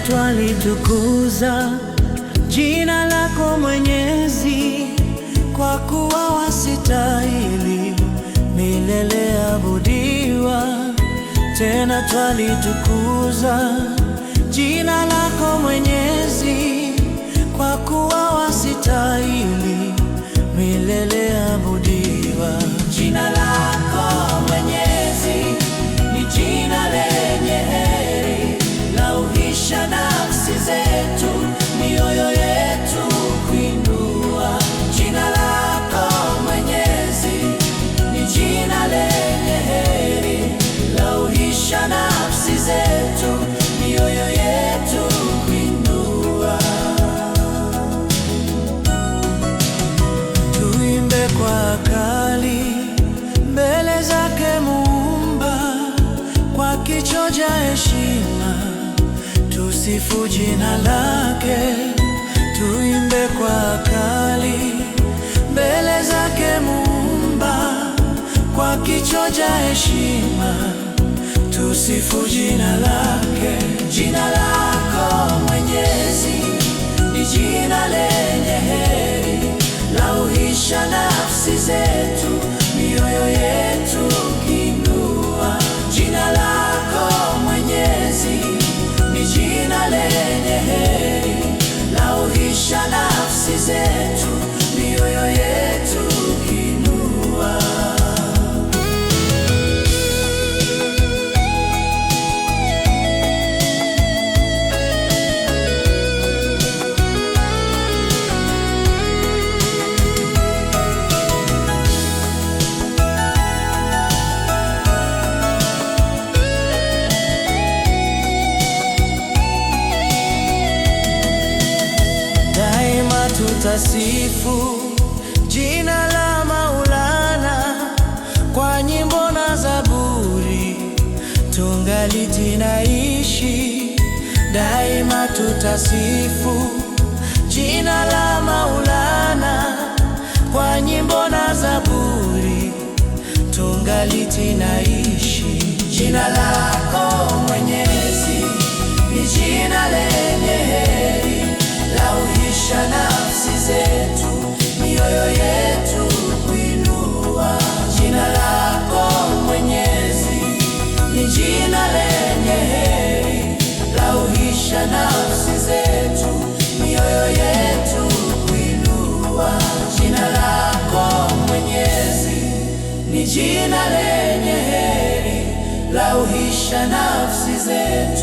tena twalitukuza jina lako Mwenyezi, kwa kuwa wasitahili milele abudiwa. Tena twalitukuza jina lako Mwenyezi, kwa kuwa wasitahili milele abudiwa. Jina lako Mwenyezi ni jina lenye heri, lauhisha nafsi zetu, mioyo yetu kuinua. Jina lako Mwenyezi ni jina lenye heri, lauhisha nafsi zetu, mioyo yetu kuinua. Tuimbe kwa akali mbele zake Muumba, kwa kicho cha heshima tusifu jina lake. Tuimbe kwa akali mbele zake Muumba, kwa kicho cha heshima tusifu jina lake. Jina lako Mwenyezi ni jina lenye heri, lauhisha nafsi zetu, mioyo yetu kuinua. Jina lako Mwenyezi ni jina lenye heri, lauhisha nafsi zetu, mioyo yetu kuinua. Tutasifu jina la Maulana kwa nyimbo na zaburi, tungali tunaishi. Daima tutasifu jina la Maulana kwa nyimbo na zaburi, tungali tunaishi. Jina lako Mwenyezi ni jina lenye heri, lauhisha nafsi zetu, mioyo yetu kuinua. Jina lako Mwenyezi ni jina lenye heri, lauhisha nafsi zetu, mioyo yetu kuinua. Jina lako Mwenyezi ni jina lenye heri, lauhisha nafsi zetu.